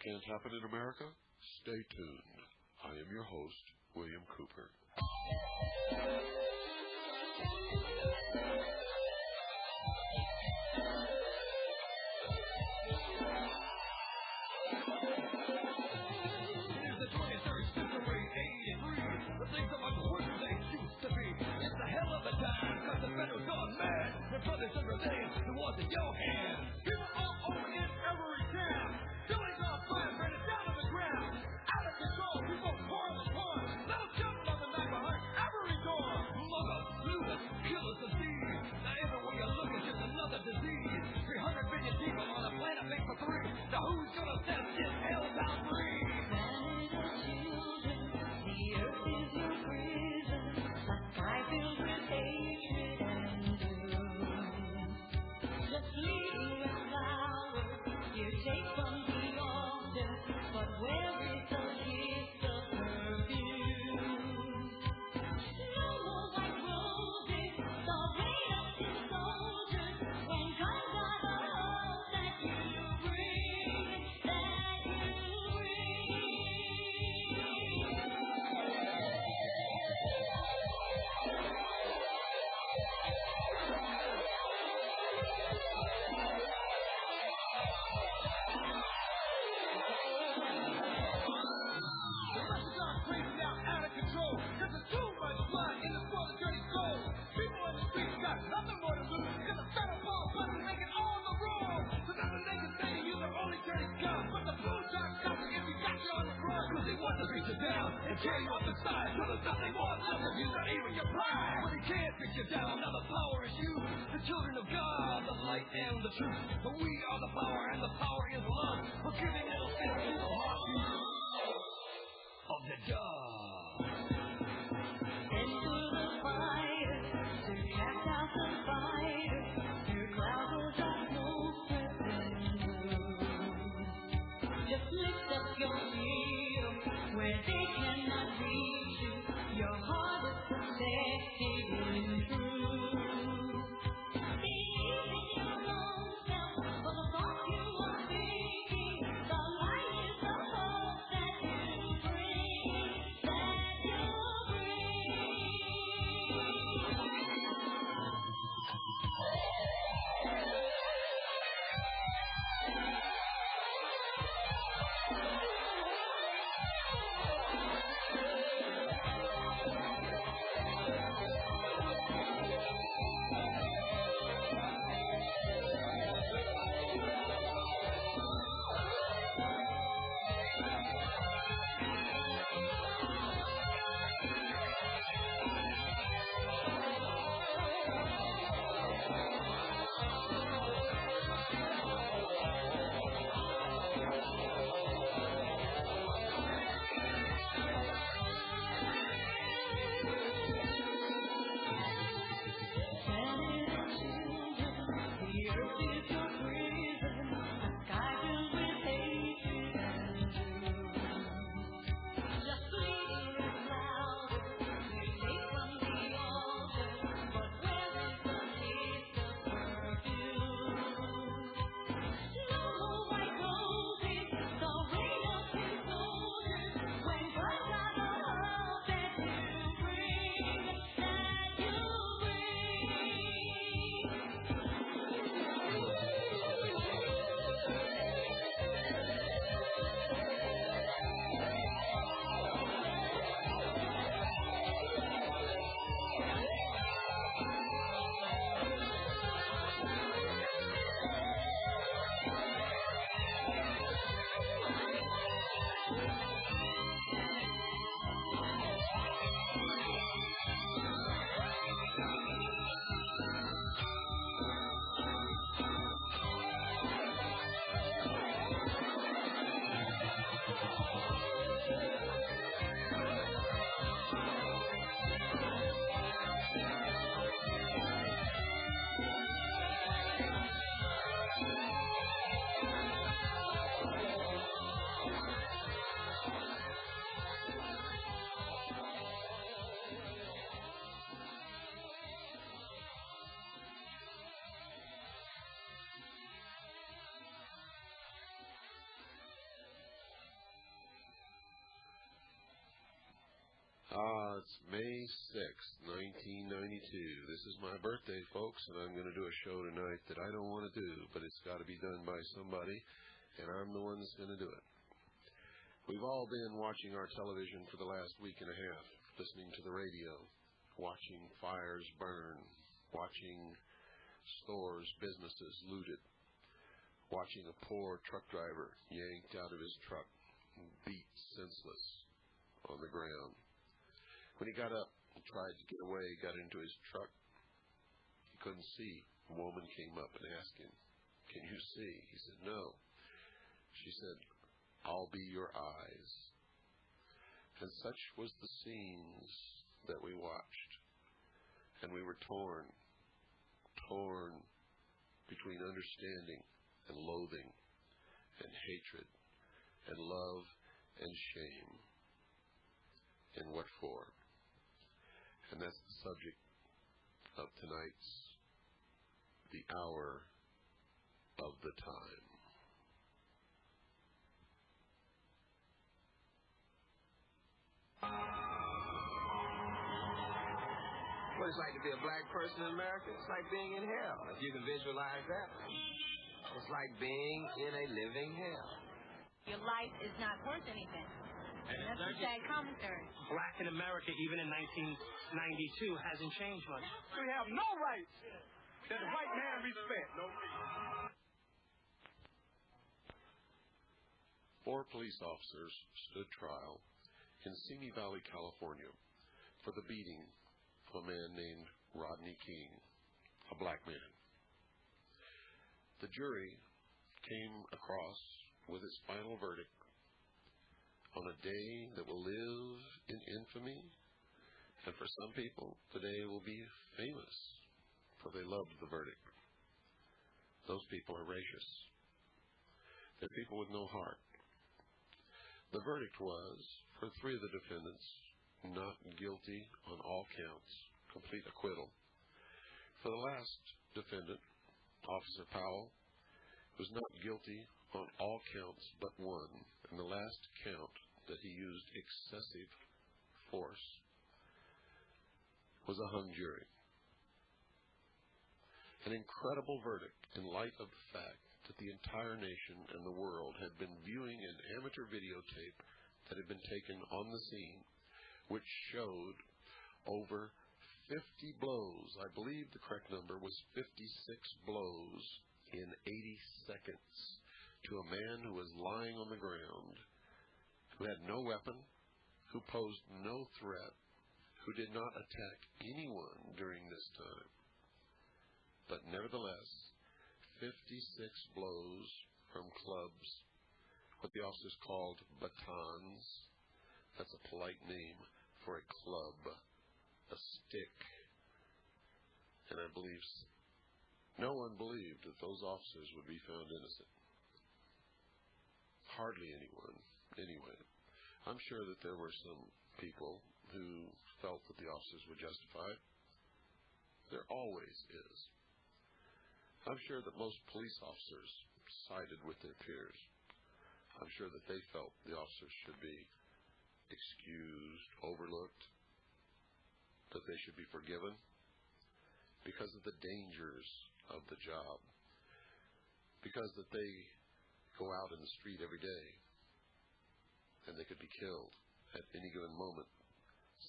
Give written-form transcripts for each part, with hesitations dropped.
Can't happen in America? Stay tuned. I am your host, William Cooper. It's May 6th, 1992. This is my birthday, folks, and I'm going to do a show tonight that I don't want to do, but it's got to be done by somebody, and I'm the one that's going to do it. We've all been watching our television for the last week and a half, listening to the radio, watching fires burn, watching stores, businesses looted, watching a poor truck driver yanked out of his truck and beat senseless on the ground. When he got up and tried to get away, got into his truck, he couldn't see. A woman came up and asked him, "Can you see?" He said, "No." She said, "I'll be your eyes." And such was the scenes that we watched. And we were torn between understanding and loathing and hatred and love and shame. And what for? And that's the subject of tonight's The Hour of the Time. What it's like to be a black person in America? It's like being in hell, if you can visualize that. It's like being in a living hell. Your life is not worth anything. That's a sad commentary. Black in America, even in 1992, hasn't changed much. We have no rights that the white man respect. Four police officers stood trial in Simi Valley, California, for the beating of a man named Rodney King, a black man. The jury came across with its final verdict on a day that will live in infamy, and for some people, the day will be famous, for they loved the verdict. Those people are racist. They're people with no heart. The verdict was, for three of the defendants, not guilty on all counts, complete acquittal. For the last defendant, Officer Powell, was not guilty on all counts but one, and the last count that he used excessive force was a hung jury. An incredible verdict in light of the fact that the entire nation and the world had been viewing an amateur videotape that had been taken on the scene, which showed over 50 blows. I believe the correct number was 56 blows in 80 seconds to a man who was lying on the ground, who had no weapon, who posed no threat, who did not attack anyone during this time. But nevertheless, 56 blows from clubs, what the officers called batons. That's a polite name for a club, a stick. And I believe no one believed that those officers would be found innocent. Hardly anyone, anyway. I'm sure that there were some people who felt that the officers were justified. There always is. I'm sure that most police officers sided with their peers. I'm sure that they felt the officers should be excused, overlooked, that they should be forgiven because of the dangers of the job, because that they go out in the street every day and they could be killed at any given moment.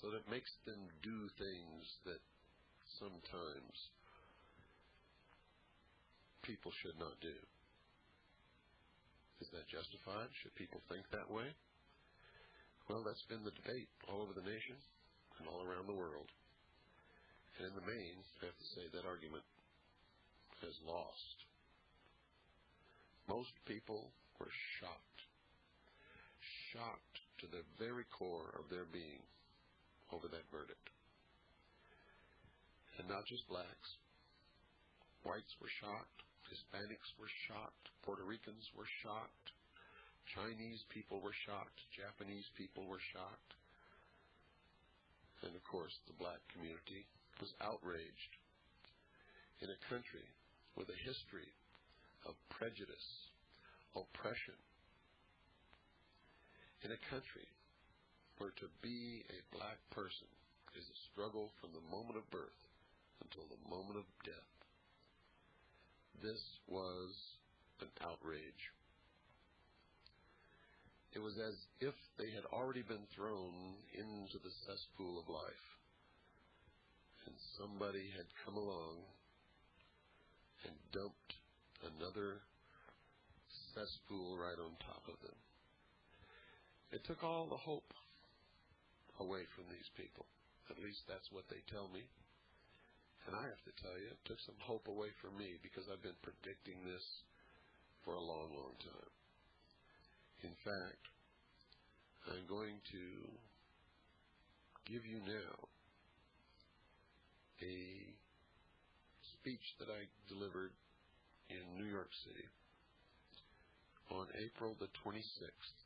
So that makes them do things that sometimes people should not do. Is that justified? Should people think that way? Well, that's been the debate all over the nation and all around the world. And in the main, I have to say that argument has lost. Most people were shocked to the very core of their being over that verdict. And not just blacks. Whites were shocked. Hispanics were shocked. Puerto Ricans were shocked. Chinese people were shocked. Japanese people were shocked. And of course, the black community was outraged. In a country with a history of prejudice, oppression, in a country for to be a black person is a struggle from the moment of birth until the moment of death. This was an outrage. It was as if they had already been thrown into the cesspool of life, and somebody had come along and dumped another cesspool right on top of them. It took all the hope away from these people. At least that's what they tell me. And I have to tell you, it took some hope away from me because I've been predicting this for a long, long time. In fact, I'm going to give you now a speech that I delivered in New York City on April the 26th,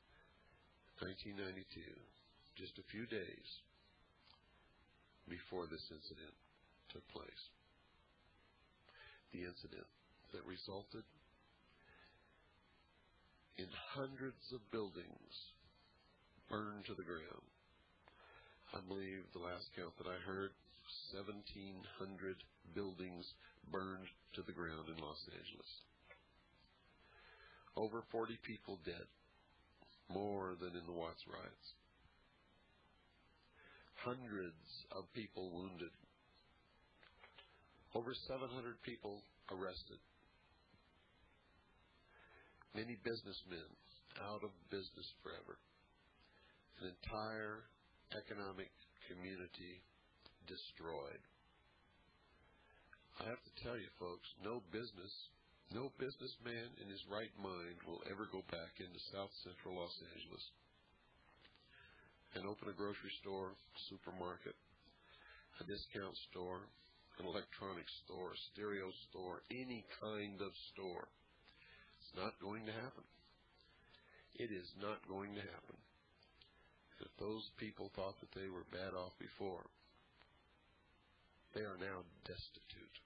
1992, just a few days before this incident took place. The incident that resulted in hundreds of buildings burned to the ground. I believe the last count that I heard, 1,700 buildings burned to the ground in Los Angeles. Over 40 people dead, more than in the Watts riots. Hundreds of people wounded. Over 700 people arrested. Many businessmen out of business forever. An entire economic community destroyed. I have to tell you, folks, no businessman in his right mind will ever go back into South Central Los Angeles and open a grocery store, supermarket, a discount store, an electronics store, a stereo store, any kind of store. It's not going to happen. It is not going to happen. If those people thought that they were bad off before, they are now destitute.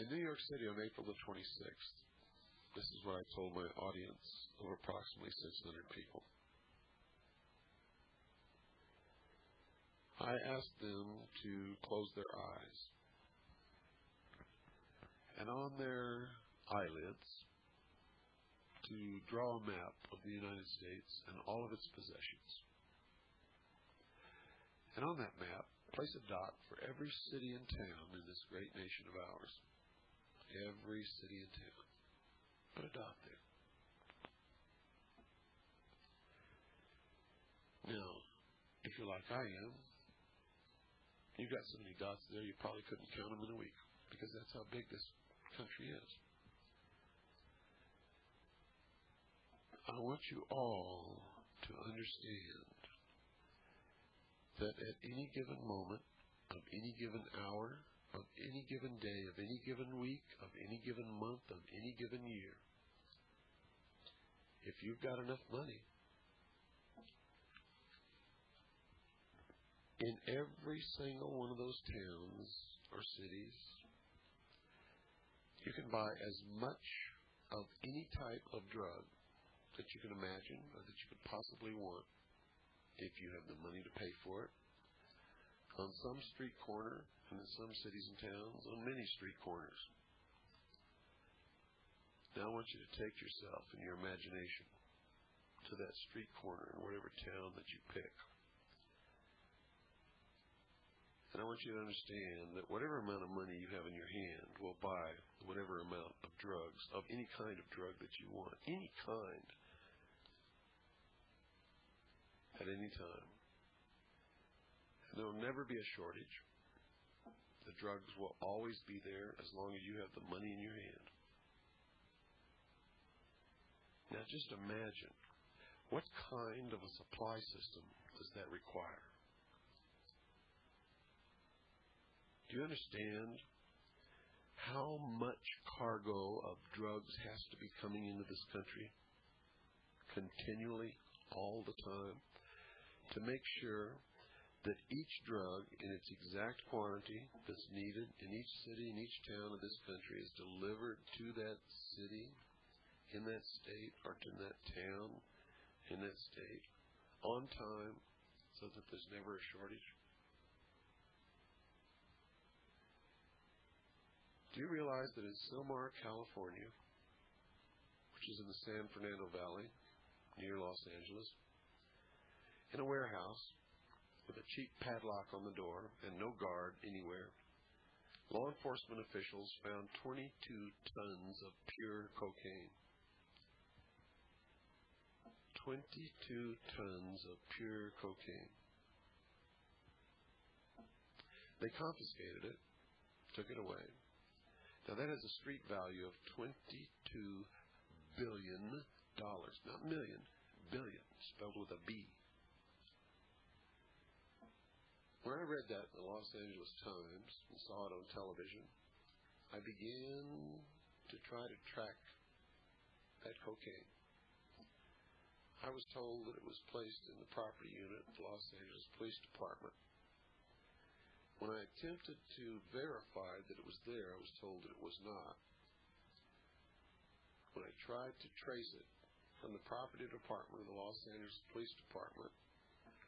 In New York City on April the 26th, this is what I told my audience of approximately 600 people. I asked them to close their eyes, and on their eyelids to draw a map of the United States and all of its possessions. And on that map, place a dot for every city and town in this great nation of ours. Every city and town. Put a dot there. Now, if you're like I am, you've got so many dots there you probably couldn't count them in a week, because that's how big this country is. I want you all to understand that at any given moment, of any given hour, of any given day, of any given week, of any given month, of any given year, if you've got enough money, in every single one of those towns or cities, you can buy as much of any type of drug that you can imagine or that you could possibly want if you have the money to pay for it. On some street corner, and in some cities and towns, on many street corners. Now I want you to take yourself and your imagination to that street corner in whatever town that you pick. And I want you to understand that whatever amount of money you have in your hand will buy whatever amount of drugs, of any kind of drug that you want, any kind, at any time. And there will never be a shortage. The drugs will always be there as long as you have the money in your hand. Now just imagine, what kind of a supply system does that require? Do you understand how much cargo of drugs has to be coming into this country continually, all the time, to make sure that each drug in its exact quantity that's needed in each city, in each town of this country is delivered to that city in that state or in that town, in that state, on time, so that there's never a shortage? Do you realize that in Silmar, California, which is in the San Fernando Valley, near Los Angeles, in a warehouse with a cheap padlock on the door and no guard anywhere, law enforcement officials found 22 tons of pure cocaine. 22 tons of pure cocaine. They confiscated it, took it away. Now that has a street value of $22 billion. Not million, billion, spelled with a B. When I read that in the Los Angeles Times and saw it on television, I began to try to track that cocaine. I was told that it was placed in the property unit of the Los Angeles Police Department. When I attempted to verify that it was there, I was told that it was not. When I tried to trace it from the property department of the Los Angeles Police Department,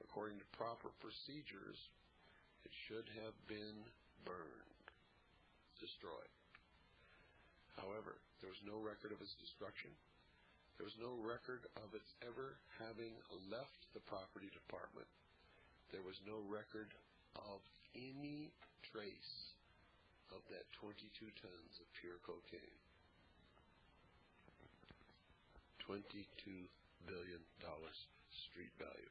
according to proper procedures, it should have been burned, destroyed. However, there was no record of its destruction. There was no record of its ever having left the property department. There was no record of any trace of that 22 tons of pure cocaine. $22 billion street value.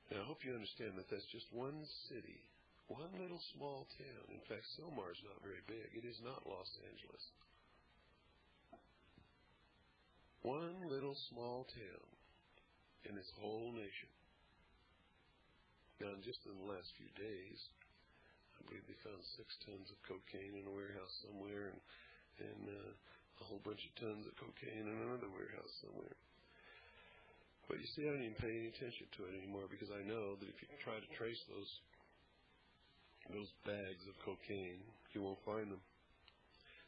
Now, I hope you understand that that's just one city, one little small town. In fact, Silmar is not very big. It is not Los Angeles. One little small town in this whole nation. Now, just in the last few days, I believe they found 6 tons of cocaine in a warehouse somewhere, and a whole bunch of tons of cocaine in another warehouse somewhere. But you see, I don't even pay any attention to it anymore, because I know that if you try to trace those bags of cocaine, you won't find them.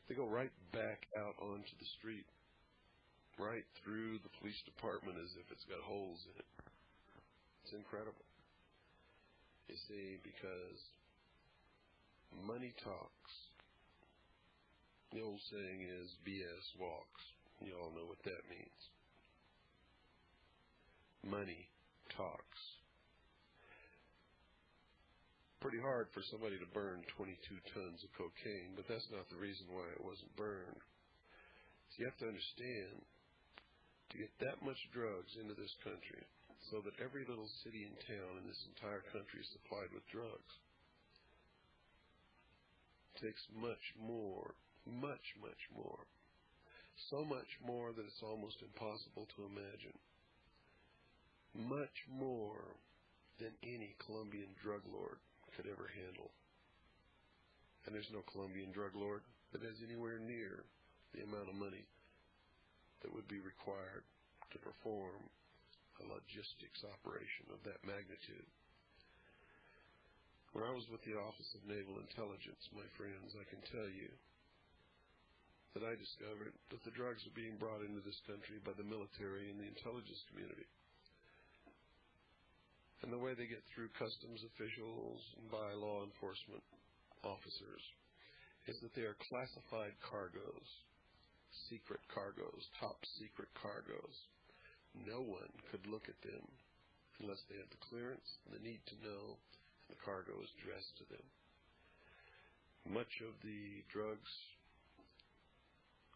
They go right back out onto the street, right through the police department as if it's got holes in it. It's incredible. You see, because money talks. The old saying is BS walks. You all know what that means. Money talks. Pretty hard for somebody to burn 22 tons of cocaine, but that's not the reason why it wasn't burned. So you have to understand, to get that much drugs into this country, so that every little city and town in this entire country is supplied with drugs, takes much more, much, much more. So much more that it's almost impossible to imagine. Much more than any Colombian drug lord could ever handle. And there's no Colombian drug lord that has anywhere near the amount of money that would be required to perform a logistics operation of that magnitude. When I was with the Office of Naval Intelligence, my friends, I can tell you that I discovered that the drugs are being brought into this country by the military and the intelligence community. And the way they get through customs officials and by law enforcement officers is that they are classified cargoes, secret cargoes, top secret cargoes. No one could look at them unless they have the clearance and the need to know, and the cargo is addressed to them. Much of the drugs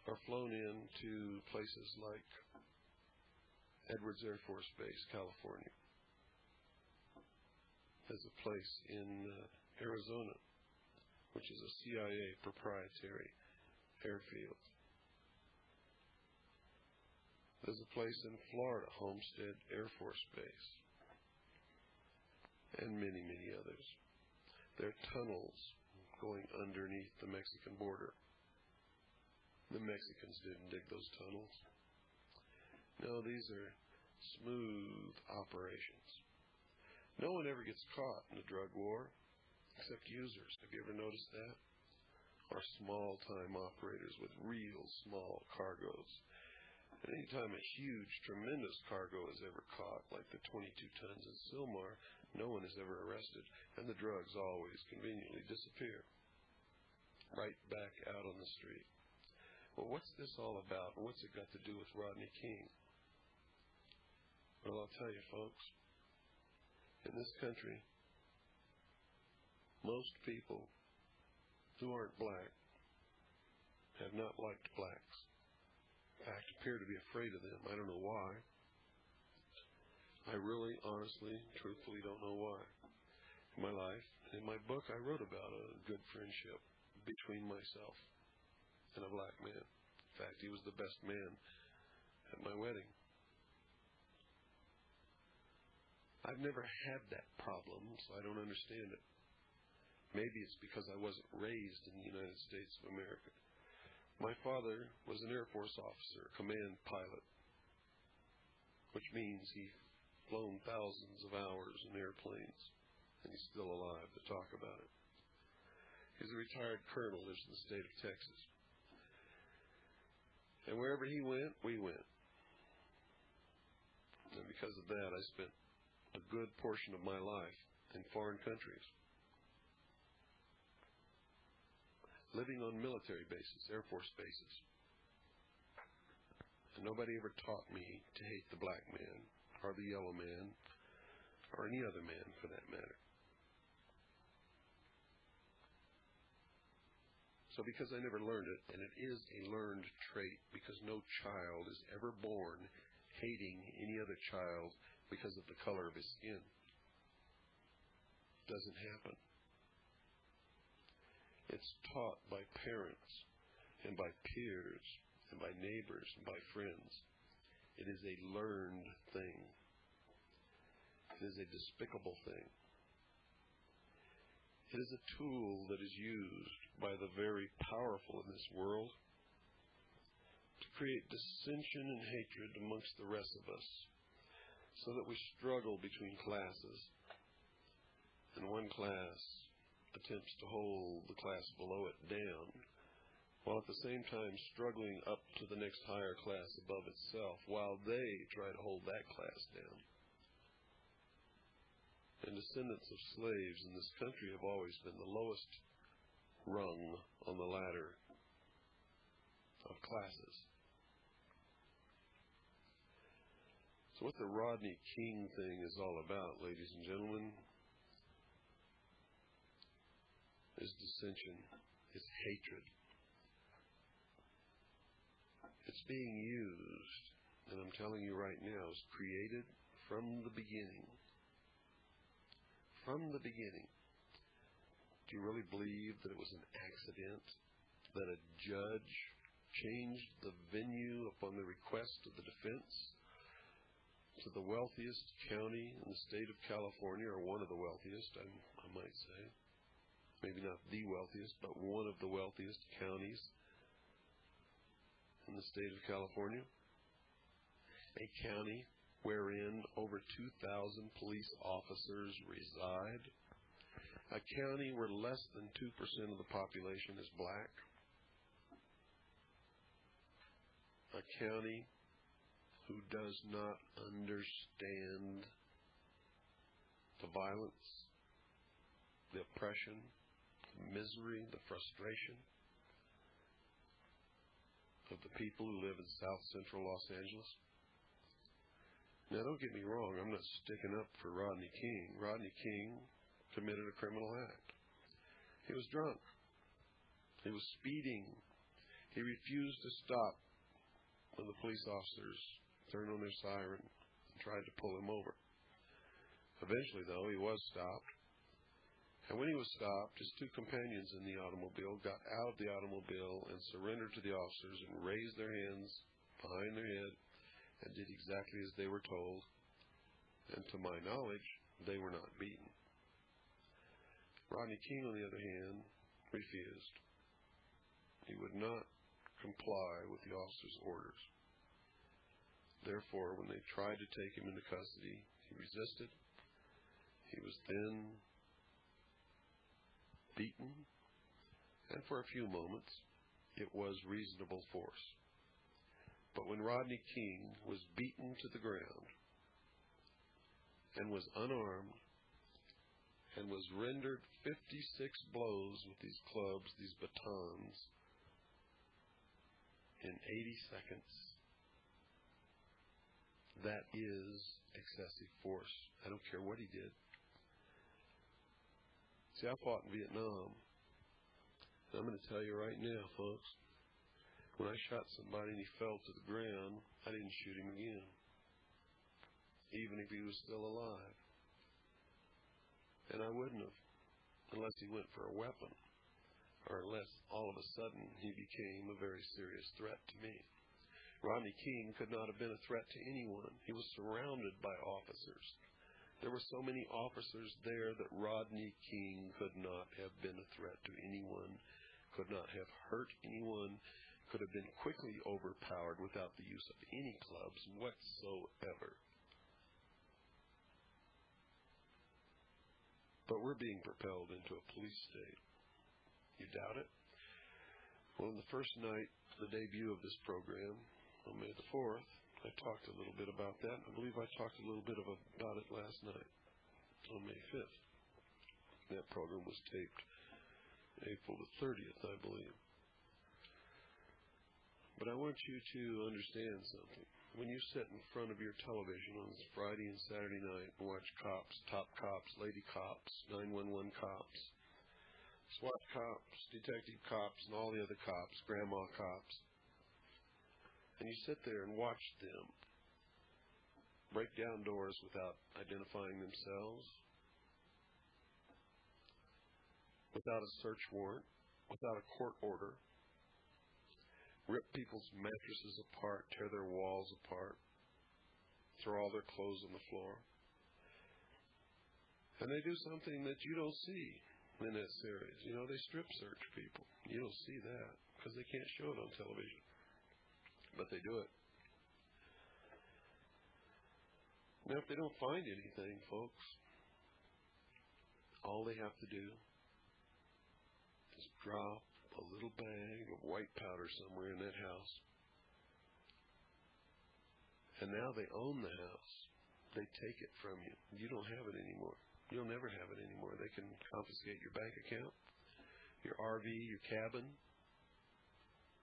are flown in to places like Edwards Air Force Base, California. There's a place in Arizona, which is a CIA proprietary airfield. There's a place in Florida, Homestead Air Force Base, and many, many others. There are tunnels going underneath the Mexican border. The Mexicans didn't dig those tunnels. No, these are smooth operations. No one ever gets caught in a drug war except users. Have you ever noticed that? are small-time operators with real small cargoes. And anytime a huge, tremendous cargo is ever caught, like the 22 tons in Sylmar, no one is ever arrested, and the drugs always conveniently disappear. Right back out on the street. Well, what's this all about, and what's it got to do with Rodney King? Well, I'll tell you, folks, in this country, most people who aren't black have not liked blacks. In fact, appear to be afraid of them. I don't know why. I really, honestly, truthfully don't know why. In my life, in my book, I wrote about a good friendship between myself and a black man. In fact, he was the best man at my wedding. I've never had that problem, so I don't understand it. Maybe it's because I wasn't raised in the United States of America. My father was an Air Force officer, command pilot, which means he's flown thousands of hours in airplanes, and he's still alive to talk about it. He's a retired colonel, lives in the state of Texas. And wherever he went, we went. And because of that, I spent a good portion of my life in foreign countries, living on military bases, Air Force bases. And nobody ever taught me to hate the black man, or the yellow man, or any other man for that matter. So because I never learned it, and it is a learned trait, because no child is ever born hating any other child because of the color of his skin. It doesn't happen. It's taught by parents, and by peers, and by neighbors, and by friends. It is a learned thing. It is a despicable thing. It is a tool that is used by the very powerful in this world to create dissension and hatred amongst the rest of us, so that we struggle between classes, and one class attempts to hold the class below it down, while at the same time struggling up to the next higher class above itself, while they try to hold that class down. And descendants of slaves in this country have always been the lowest rung on the ladder of classes. So what the Rodney King thing is all about, ladies and gentlemen, is dissension, is hatred. It's being used, and I'm telling you right now, is created from the beginning. From the beginning. Do you really believe that it was an accident that a judge changed the venue upon the request of the defense to the wealthiest county in the state of California, or one of the wealthiest, I might say? Maybe not the wealthiest, but one of the wealthiest counties in the state of California. A county wherein over 2,000 police officers reside. A county where less than 2% of the population is black. A county who does not understand the violence, the oppression, the misery, the frustration of the people who live in South Central Los Angeles. Now, don't get me wrong, I'm not sticking up for Rodney King. Rodney King committed a criminal act. He was drunk. He was speeding. He refused to stop when the police officers turned on their siren and tried to pull him over. Eventually, though, he was stopped. And when he was stopped, his two companions in the automobile got out of the automobile and surrendered to the officers and raised their hands behind their head and did exactly as they were told. And to my knowledge, they were not beaten. Rodney King, on the other hand, refused. He would not comply with the officers' orders. Therefore, when they tried to take him into custody, he resisted. He was then beaten And for a few moments, it was reasonable force. But when Rodney King was beaten to the ground and was unarmed and was rendered 56 blows with these clubs, these batons, in 80 seconds, that is excessive force. I don't care what he did. See, I fought in Vietnam. And I'm going to tell you right now, folks, when I shot somebody and he fell to the ground, I didn't shoot him again, even if he was still alive. And I wouldn't have, unless he went for a weapon, or unless all of a sudden he became a very serious threat to me. Rodney King could not have been a threat to anyone. He was surrounded by officers. There were so many officers there that Rodney King could not have been a threat to anyone, could not have hurt anyone, could have been quickly overpowered without the use of any clubs whatsoever. But we're being propelled into a police state. You doubt it? Well, on the first night, the debut of this program, on May the 4th, I talked a little bit about that. I believe I talked a little bit about it last night, on May 5th. That program was taped April the 30th, I believe. But I want you to understand something. When you sit in front of your television on Friday and Saturday night and watch cops, top cops, lady cops, 911 cops, SWAT cops, detective cops, and all the other cops, grandma cops, and you sit there and watch them break down doors without identifying themselves, without a search warrant, without a court order, rip people's mattresses apart, tear their walls apart, throw all their clothes on the floor. And they do something that you don't see in that series. You know, they strip search people. You don't see that because they can't show it on television. But they do it. Now, if they don't find anything, folks, all they have to do is drop a little bag of white powder somewhere in that house. And now they own the house. They take it from you. You don't have it anymore. You'll never have it anymore. They can confiscate your bank account, your RV, your cabin,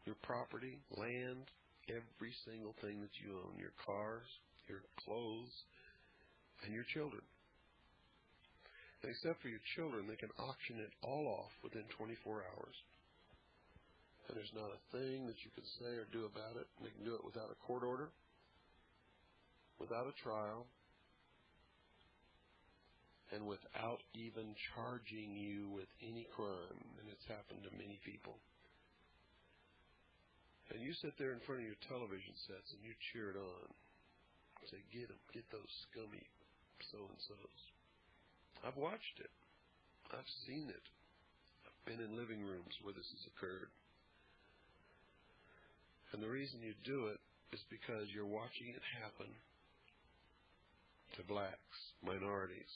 your property, land, every single thing that you own, your cars, your clothes, and your children. And except for your children, they can auction it all off within 24 hours. And there's not a thing that you can say or do about it. They can do it without a court order, without a trial, and without even charging you with any crime. And it's happened to many people. And you sit there in front of your television sets and you cheer it on. Say, get them, get those scummy so-and-sos. I've watched it. I've seen it. I've been in living rooms where this has occurred. And the reason you do it is because you're watching it happen to blacks, minorities,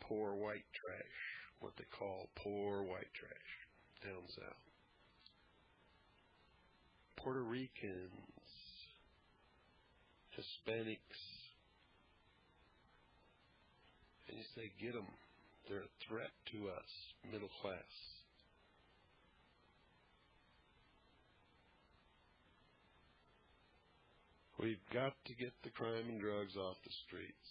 poor white trash, what they call poor white trash down south. Puerto Ricans, Hispanics. And you say, get them. They're a threat to us, middle class. We've got to get the crime and drugs off the streets.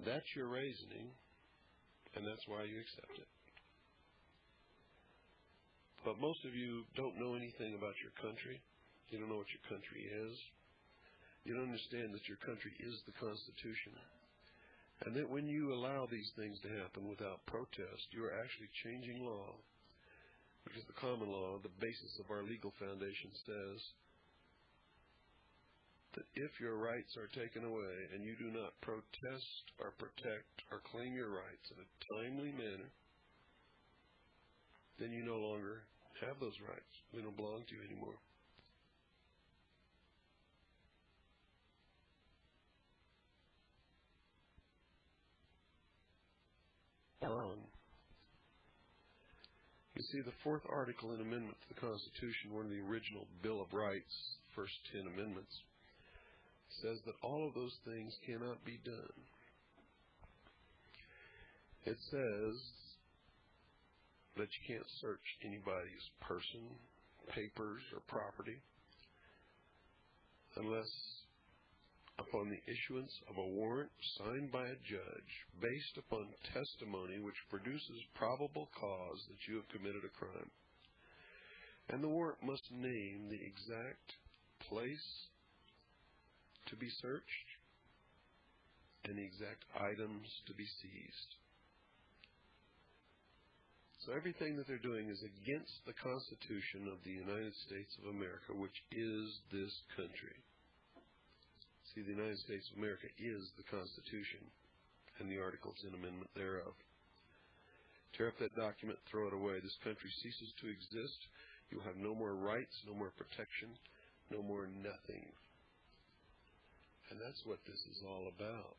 That's your reasoning, and that's why you accept it. But most of you don't know anything about your country. You don't know what your country is. You don't understand that your country is the Constitution. And that when you allow these things to happen without protest, you are actually changing law. Because the common law, the basis of our legal foundation, says that if your rights are taken away and you do not protest or protect or claim your rights in a timely manner, then you no longer have those rights. They don't belong to you anymore. You see, the fourth article and amendment to the Constitution, one of the original Bill of Rights, first 10 amendments, says that all of those things cannot be done. It says that you can't search anybody's person, papers, or property unless upon the issuance of a warrant signed by a judge based upon testimony which produces probable cause that you have committed a crime. And the warrant must name the exact place to be searched and the exact items to be seized. So everything that they're doing is against the Constitution of the United States of America, which is this country. See, the United States of America is the Constitution and the Articles and Amendment thereof. Tear up that document, throw it away. This country ceases to exist. You'll have no more rights, no more protection, no more nothing. And that's what this is all about.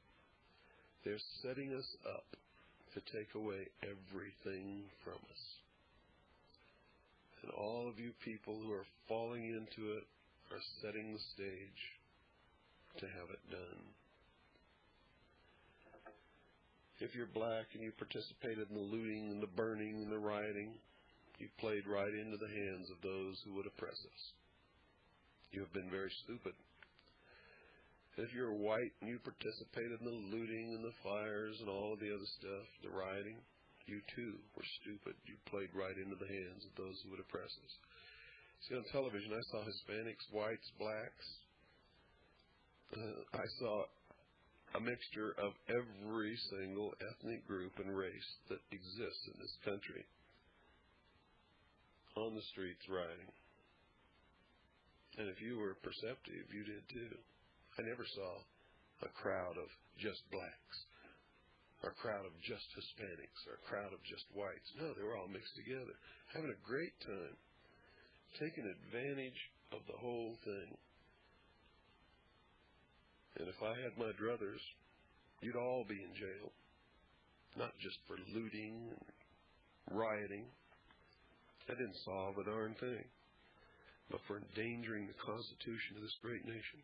They're setting us up to take away everything from us. And all of you people who are falling into it are setting the stage to have it done. If you're black and you participated in the looting and the burning and the rioting, you played right into the hands of those who would oppress us. You have been very stupid. If you're white and you participated in the looting and the fires and all of the other stuff, the rioting, you too were stupid. You played right into the hands of those who would oppress us. See, on television, I saw Hispanics, whites, blacks. I saw a mixture of every single ethnic group and race that exists in this country on the streets rioting. And if you were perceptive, you did too. I never saw a crowd of just blacks, or a crowd of just Hispanics, or a crowd of just whites. No, they were all mixed together, having a great time, taking advantage of the whole thing. And if I had my druthers, you'd all be in jail, not just for looting and rioting. That didn't solve a darn thing, but for endangering the Constitution of this great nation.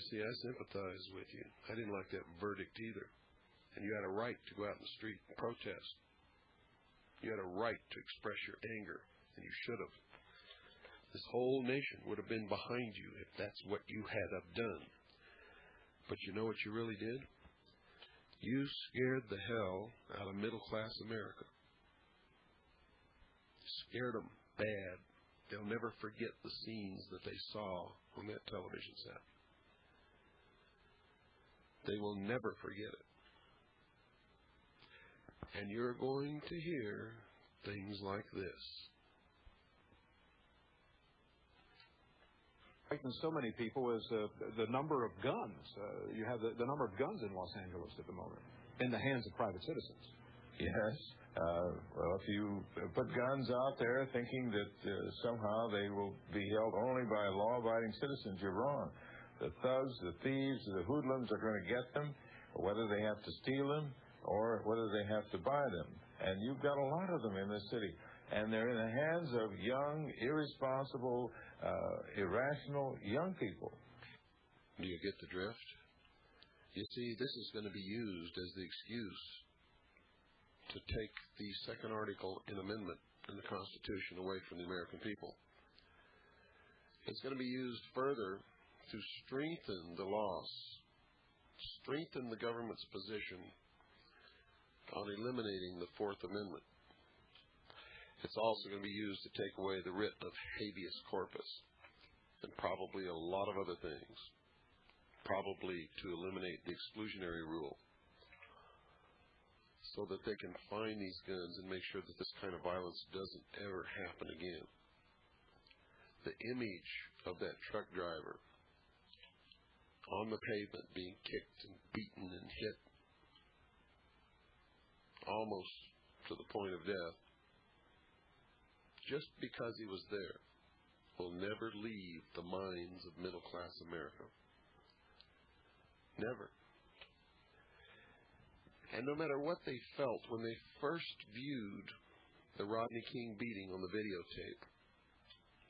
See, I sympathize with you. I didn't like that verdict either. And you had a right to go out in the street and protest. You had a right to express your anger, and you should have. This whole nation would have been behind you if that's what you had done. But you know what you really did? You scared the hell out of middle-class America. Scared them bad. They'll never forget the scenes that they saw on that television set. They will never forget it. And you're going to hear things like this. Frighten so many people is the number of guns. You have the number of guns in Los Angeles at the moment in the hands of private citizens. Yes. Well, if you put guns out there thinking that somehow they will be held only by law-abiding citizens, you're wrong. The thugs, the thieves, the hoodlums are going to get them, whether they have to steal them or whether they have to buy them. And you've got a lot of them in this city. And they're in the hands of young, irresponsible, irrational young people. Do you get the drift? You see, this is going to be used as the excuse to take the second article in amendment in the Constitution away from the American people. It's going to be used further to strengthen the loss, strengthen the government's position on eliminating the Fourth Amendment. It's also going to be used to take away the writ of habeas corpus and probably a lot of other things, probably to eliminate the exclusionary rule so that they can find these guns and make sure that this kind of violence doesn't ever happen again. The image of that truck driver on the pavement being kicked and beaten and hit almost to the point of death just because he was there will never leave the minds of middle-class America. Never. And no matter what they felt when they first viewed the Rodney King beating on the videotape,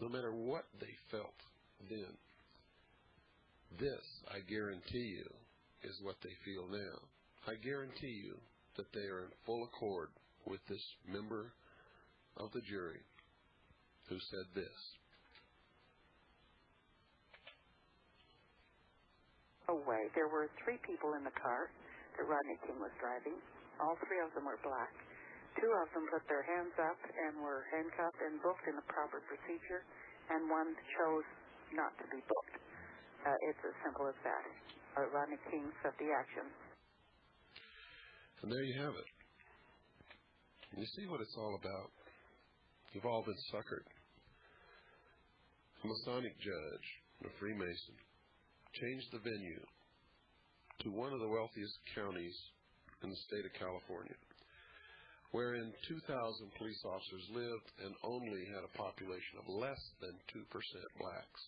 no matter what they felt then, this, I guarantee you, is what they feel now. I guarantee you that they are in full accord with this member of the jury who said this. Away. There were 3 people in the car that Rodney King was driving. All 3 of them were black. 2 of them put their hands up and were handcuffed and booked in the proper procedure, and 1 chose not to be booked. It's as simple as that. Rodney King set the action. And there you have it. You see what it's all about. You've all been suckered. A Masonic judge, a Freemason, changed the venue to one of the wealthiest counties in the state of California, wherein 2,000 police officers lived and only had a population of less than 2% blacks.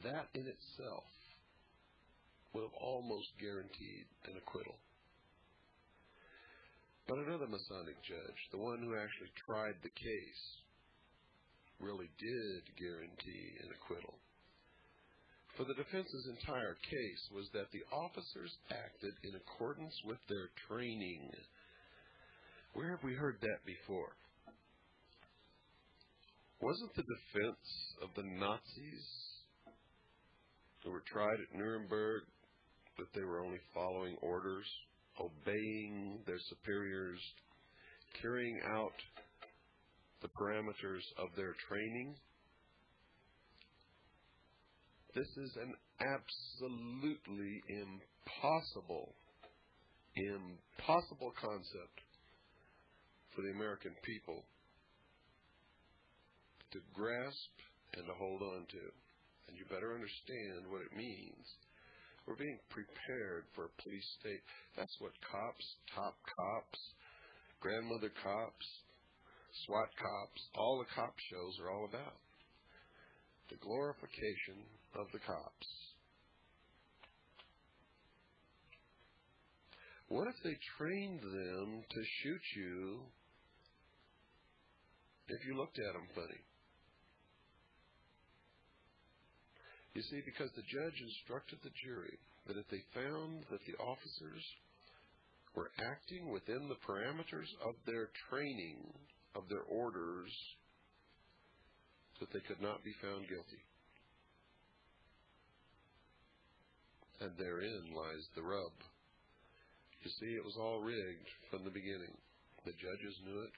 That in itself would have almost guaranteed an acquittal. But another Masonic judge, the one who actually tried the case, really did guarantee an acquittal. For the defense's entire case was that the officers acted in accordance with their training. Where have we heard that before? Wasn't the defense of the Nazis who were tried at Nuremberg that they were only following orders, obeying their superiors, carrying out the parameters of their training? This is an absolutely impossible concept for the American people to grasp and to hold on to. And you better understand what it means. We're being prepared for a police state. That's what cops, top cops, grandmother cops, SWAT cops, all the cop shows are all about. The glorification of the cops. What if they trained them to shoot you if you looked at them funny? You see, because the judge instructed the jury that if they found that the officers were acting within the parameters of their training, of their orders, that they could not be found guilty. And therein lies the rub. You see, it was all rigged from the beginning. The judges knew it.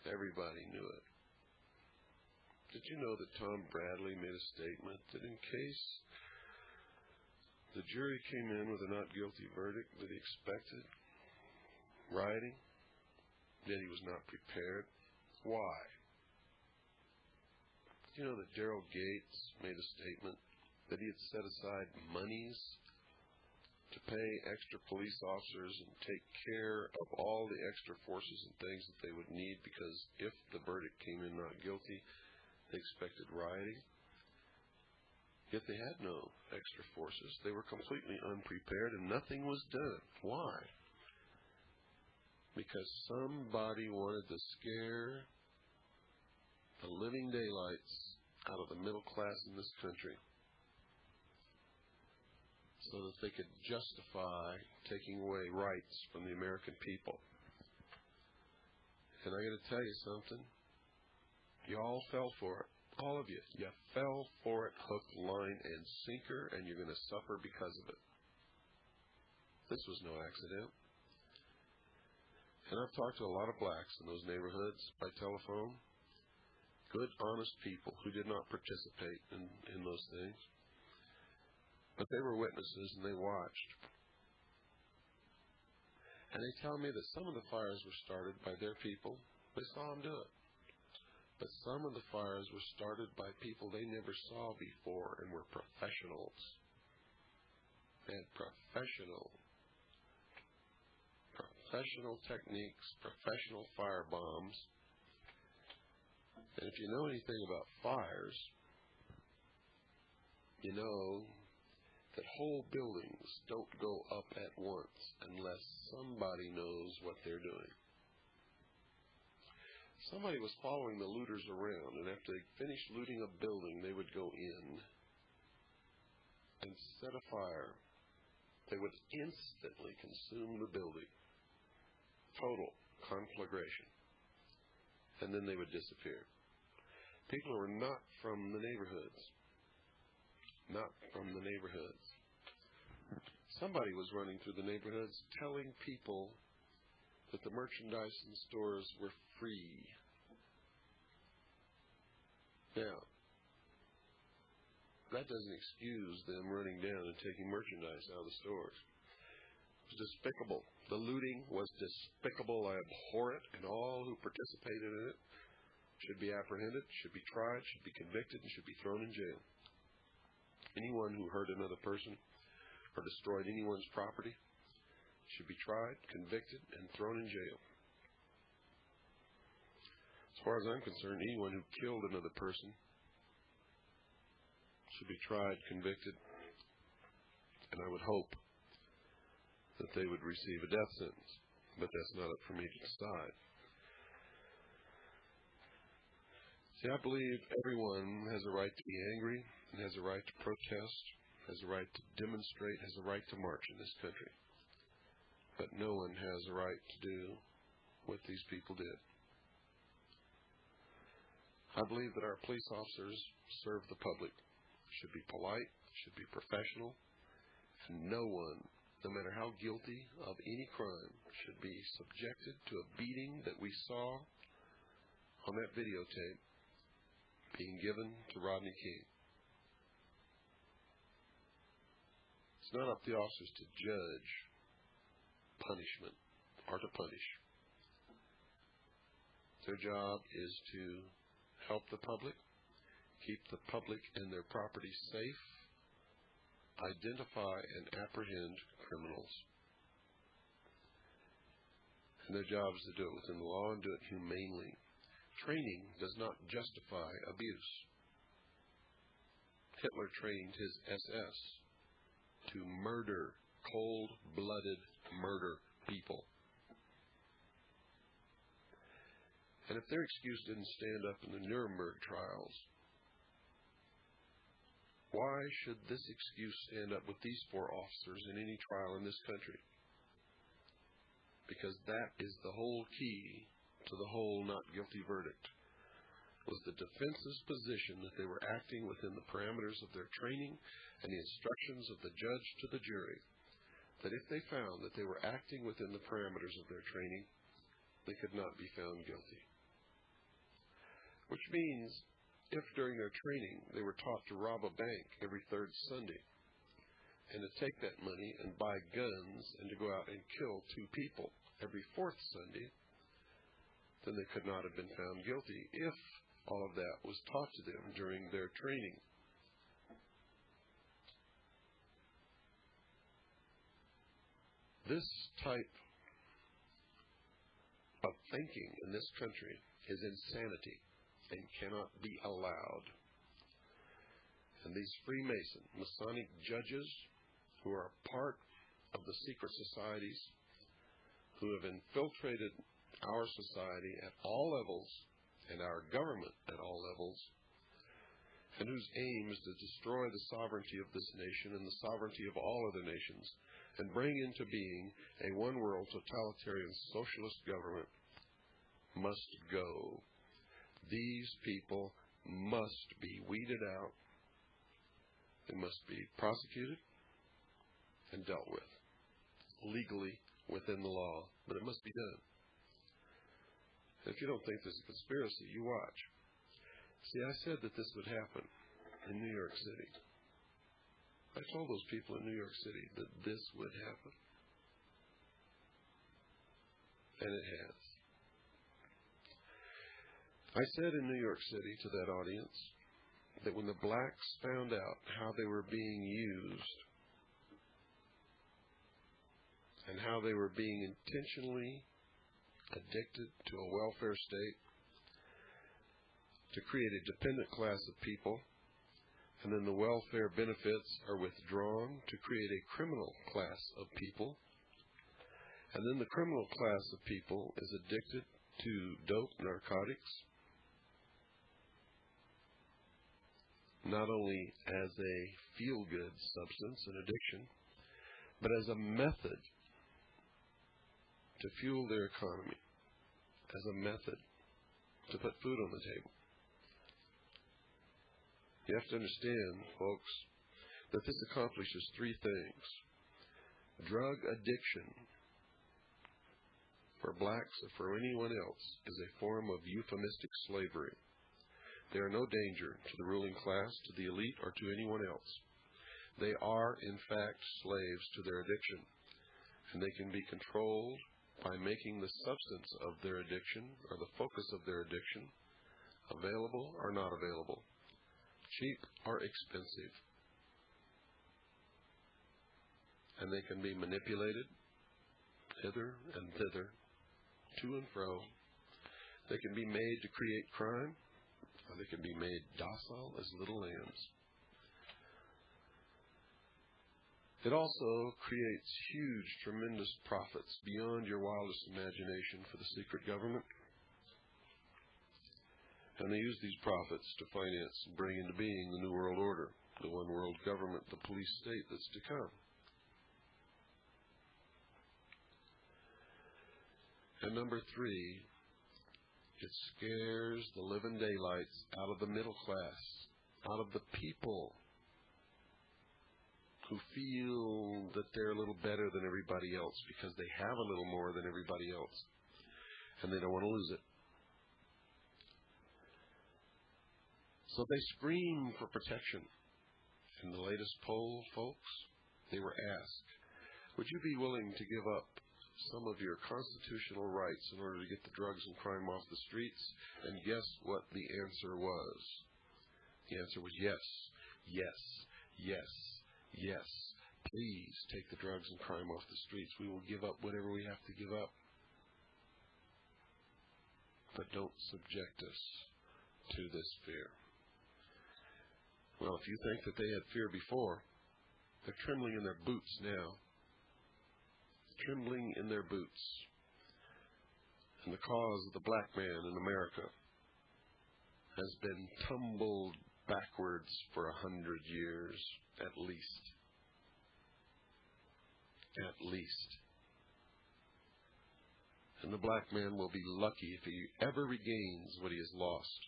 Everybody knew it. Did you know that Tom Bradley made a statement that in case the jury came in with a not guilty verdict that he expected rioting, yet he was not prepared? Why? Did you know that Daryl Gates made a statement that he had set aside monies to pay extra police officers and take care of all the extra forces and things that they would need because if the verdict came in not guilty, they expected rioting? Yet they had no extra forces. They were completely unprepared and nothing was done. Why? Because somebody wanted to scare the living daylights out of the middle class in this country so that they could justify taking away rights from the American people. And I got to tell you something. You all fell for it. All of you. You fell for it hook, line, and sinker, and you're going to suffer because of it. This was no accident. And I've talked to a lot of blacks in those neighborhoods by telephone. Good, honest people who did not participate in those things. But they were witnesses and they watched. And they tell me that some of the fires were started by their people. They saw them do it. But some of the fires were started by people they never saw before and were professionals. They had professional techniques, professional fire bombs. And if you know anything about fires, you know that whole buildings don't go up at once unless somebody knows what they're doing. Somebody was following the looters around, and after they finished looting a building, they would go in and set a fire. They would instantly consume the building. Total conflagration. And then they would disappear. People who are not from the neighborhoods. Not from the neighborhoods. Somebody was running through the neighborhoods telling people that the merchandise in the stores were free. Now, that doesn't excuse them running down and taking merchandise out of the stores. It was despicable. The looting was despicable. I abhor it, and all who participated in it should be apprehended, should be tried, should be convicted, and should be thrown in jail. Anyone who hurt another person or destroyed anyone's property should be tried, convicted, and thrown in jail. As far as I'm concerned, anyone who killed another person should be tried, convicted, and I would hope that they would receive a death sentence. But that's not up for me to decide. See, I believe everyone has a right to be angry, and has a right to protest, has a right to demonstrate, has a right to march in this country. But no one has a right to do what these people did. I believe that our police officers serve the public, should be polite, should be professional, and no one, no matter how guilty of any crime, should be subjected to a beating that we saw on that videotape being given to Rodney King. It's not up to the officers to judge punishment or to punish. Their job is to help the public, keep the public and their property safe, identify and apprehend criminals. And their job is to do it within the law and do it humanely. Training does not justify abuse. Hitler trained his SS to murder, cold-blooded murder people. And if their excuse didn't stand up in the Nuremberg trials, why should this excuse stand up with these 4 officers in any trial in this country? Because that is the whole key to the whole not guilty verdict, was the defense's position that they were acting within the parameters of their training and the instructions of the judge to the jury, that if they found that they were acting within the parameters of their training, they could not be found guilty. Which means, if during their training they were taught to rob a bank every 3rd Sunday, and to take that money and buy guns and to go out and kill 2 people every 4th Sunday, then they could not have been found guilty if all of that was taught to them during their training. This type of thinking in this country is insanity and cannot be allowed. And these Freemason, Masonic judges who are part of the secret societies, who have infiltrated our society at all levels and our government at all levels, and whose aim is to destroy the sovereignty of this nation and the sovereignty of all other nations and bring into being a one-world totalitarian socialist government, must go. These people must be weeded out. They must be prosecuted and dealt with legally within the law, but it must be done. If you don't think there's a conspiracy, you watch. See, I said that this would happen in New York City. I told those people in New York City that this would happen. And it has. I said in New York City to that audience that when the blacks found out how they were being used and how they were being intentionally addicted to a welfare state to create a dependent class of people, And then the welfare benefits are withdrawn to create a criminal class of people. And then the criminal class of people is addicted to dope, narcotics, not only as a feel-good substance and addiction, but as a method to fuel their economy, as a method to put food on the table. You have to understand, folks, that this accomplishes three things. Drug addiction for blacks or for anyone else is a form of euphemistic slavery. They are no danger to the ruling class, to the elite, or to anyone else. They are, in fact, slaves to their addiction, and they can be controlled by making the substance of their addiction, or the focus of their addiction, available or not available, cheap or expensive. And they can be manipulated hither and thither, to and fro. They can be made to create crime, or they can be made docile as little lambs. It also creates huge, tremendous profits beyond your wildest imagination for the secret government. And they use these profits to finance and bring into being the New World Order, the one world government, the police state that's to come. And number three, it scares the living daylights out of the middle class, out of the people who feel that they're a little better than everybody else because they have a little more than everybody else, and they don't want to lose it. So they scream for protection. In the latest poll, folks, they were asked, would you be willing to give up some of your constitutional rights in order to get the drugs and crime off the streets? And guess what the answer was? The answer was yes, yes, yes, yes. Please take the drugs and crime off the streets. We will give up whatever we have to give up. But don't subject us to this fear. Well, if you think that they had fear before, they're trembling in their boots now. Trembling in their boots. And the cause of the black man in America has been tumbled backwards for 100 years, at least. At least. And the black man will be lucky if he ever regains what he has lost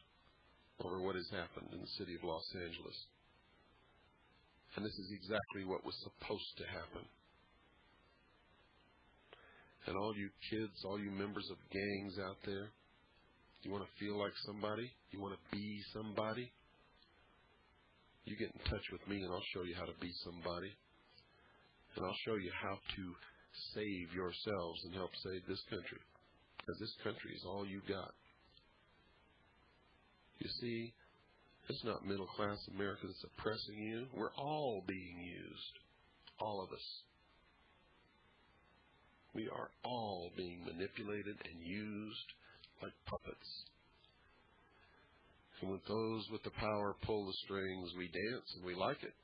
over what has happened in the city of Los Angeles. And this is exactly what was supposed to happen. And all you kids, all you members of gangs out there, you want to feel like somebody? You want to be somebody? You get in touch with me and I'll show you how to be somebody. And I'll show you how to save yourselves and help save this country. Because this country is all you got. You see, it's not middle class America that's oppressing you. We're all being used. All of us. We are all being manipulated and used like puppets. And when those with the power pull the strings, we dance and we like it.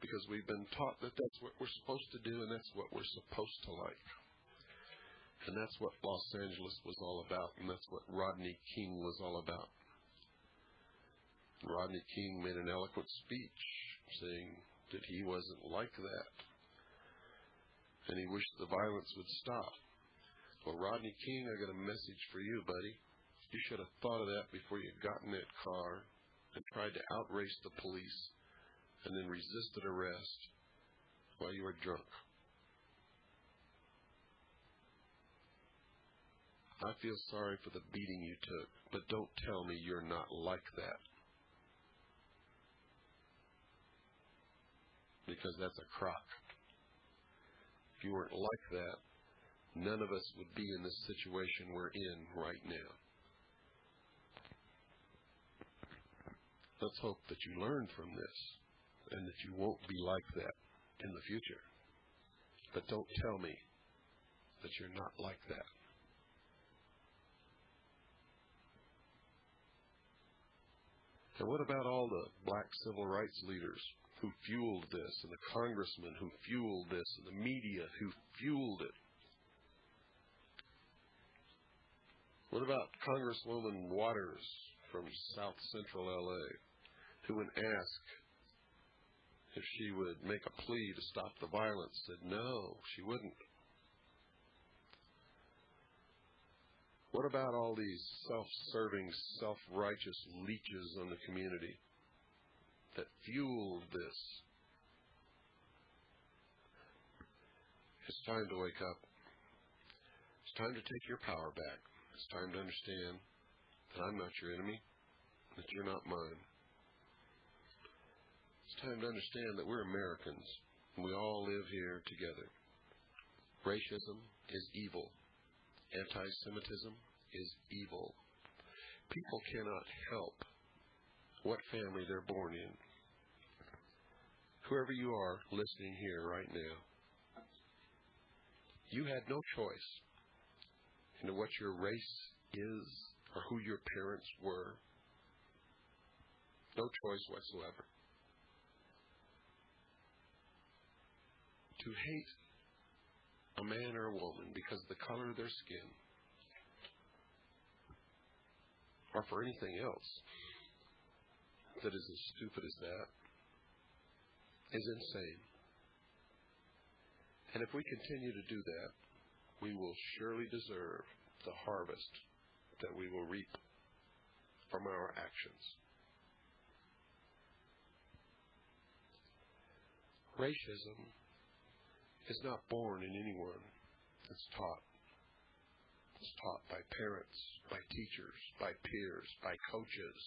Because we've been taught that that's what we're supposed to do and that's what we're supposed to like. And that's what Los Angeles was all about, and that's what Rodney King was all about. Rodney King made an eloquent speech saying that he wasn't like that. And he wished the violence would stop. Well, Rodney King, I got a message for you, buddy. You should have thought of that before you got in that car and tried to outrace the police and then resisted arrest while you were drunk. I feel sorry for the beating you took, but don't tell me you're not like that. Because that's a crock. If you weren't like that, none of us would be in this situation we're in right now. Let's hope that you learn from this and that you won't be like that in the future. But don't tell me that you're not like that. And what about all the black civil rights leaders who fueled this, and the congressmen who fueled this, and the media who fueled it? What about Congresswoman Waters from South Central L.A., who, when asked if she would make a plea to stop the violence, said no, she wouldn't? What about all these self-serving, self-righteous leeches on the community that fueled this? It's time to wake up. It's time to take your power back. It's time to understand that I'm not your enemy, that you're not mine. It's time to understand that we're Americans, and we all live here together. Racism is evil. Anti-Semitism is evil. People cannot help what family they're born in. Whoever you are listening here right now, you had no choice into what your race is or who your parents were. No choice whatsoever. To hate a man or a woman because of the color of their skin, or for anything else that is as stupid as that, is insane. And if we continue to do that, we will surely deserve the harvest that we will reap from our actions. Racism is not born in anyone. It's taught. It's taught by parents, by teachers, by peers, by coaches,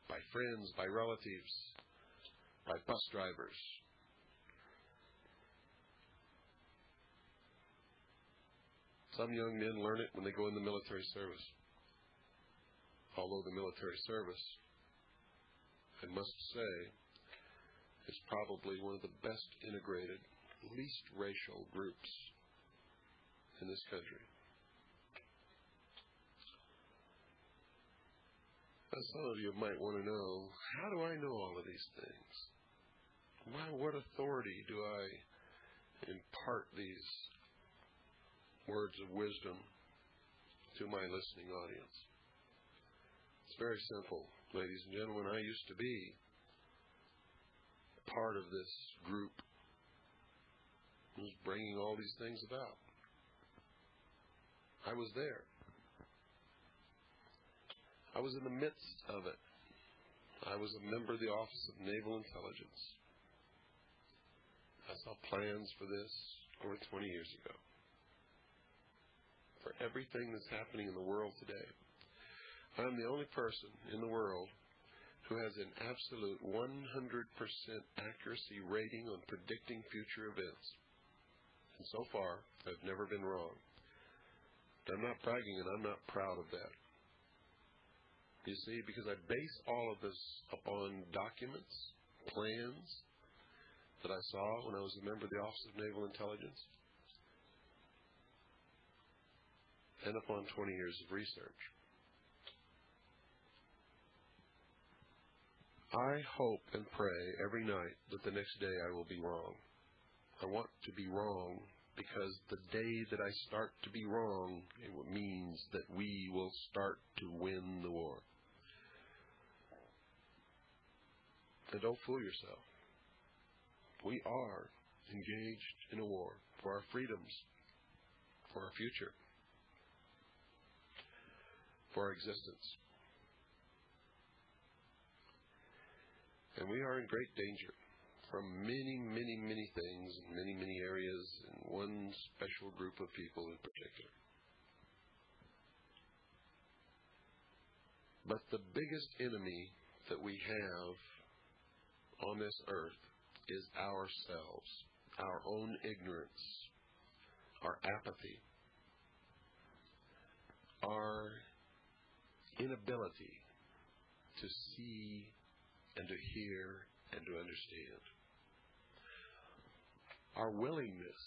by friends, by relatives, by bus drivers. Some young men learn it when they go in the military service. Although the military service, I must say, is probably one of the best integrated, least racial groups in this country. Now, some of you might want to know, how do I know all of these things? What authority do I impart these words of wisdom to my listening audience? It's very simple, ladies and gentlemen. I used to be part of this group who's bringing all these things about. I was there. I was in the midst of it. I was a member of the Office of Naval Intelligence. I saw plans for this over 20 years ago. For everything that's happening in the world today, I'm the only person in the world who has an absolute 100% accuracy rating on predicting future events. And so far, I've never been wrong. I'm not bragging, and I'm not proud of that. You see, because I base all of this upon documents, plans that I saw when I was a member of the Office of Naval Intelligence, and upon 20 years of research. I hope and pray every night that the next day I will be wrong. I want to be wrong because the day that I start to be wrong, it means that we will start to win the war. And don't fool yourself. We are engaged in a war for our freedoms, for our future, for our existence. And we are in great danger from many, many, many things in many, many areas, and one special group of people in particular. But the biggest enemy that we have on this earth is ourselves, our own ignorance, our apathy, our inability to see and to hear and to understand. Our willingness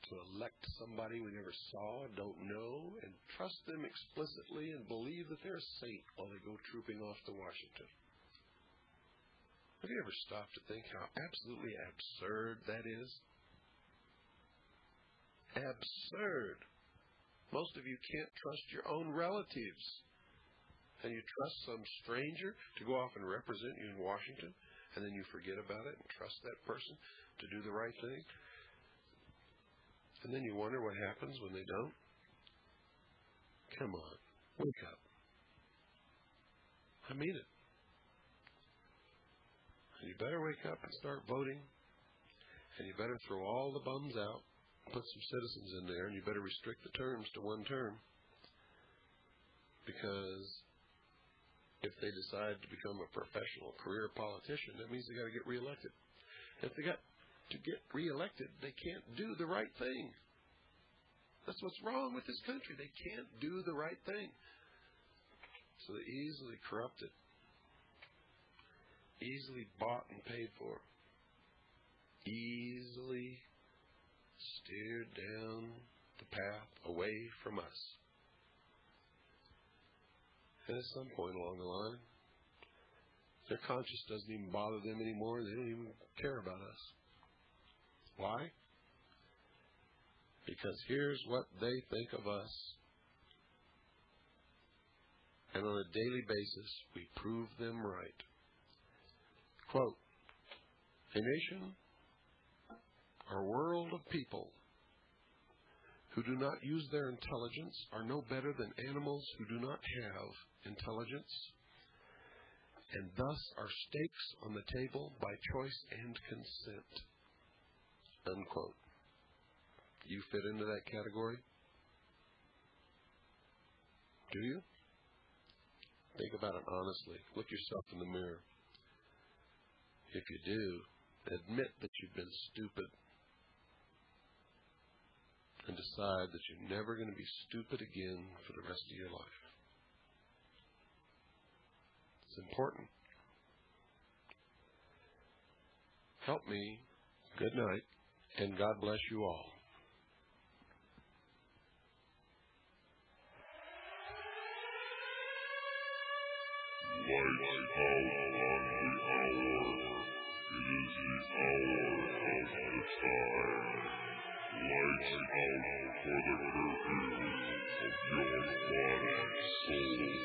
to elect somebody we never saw, don't know, and trust them explicitly and believe that they're a saint while they go trooping off to Washington. Have you ever stopped to think how absolutely absurd that is? Absurd. Most of you can't trust your own relatives. And you trust some stranger to go off and represent you in Washington, and then you forget about it and trust that person to do the right thing. And then you wonder what happens when they don't. Come on, wake up. I mean it. And you better wake up and start voting. And you better throw all the bums out, put some citizens in there, and you better restrict the terms to one term. Because if they decide to become a professional career politician, that means they got to get reelected. If they got to get reelected, they can't do the right thing. That's what's wrong with this country. They can't do the right thing. So they're easily corrupted, easily bought and paid for, easily steered down the path away from us. And at some point along the line, their conscience doesn't even bother them anymore. They don't even care about us. Why? Because here's what they think of us. And on a daily basis, we prove them right. Quote, a nation or world of people who do not use their intelligence are no better than animals who do not have intelligence, and thus are stakes on the table by choice and consent. Unquote. You fit into that category? Do you? Think about it honestly. Look yourself in the mirror. If you do, admit that you've been stupid. And decide that you're never going to be stupid again for the rest of your life. It's important. Help me. Good night. And God bless you all. Lights out on the hour. It is the hour of the time. Lights out for the curfew of your body, soul,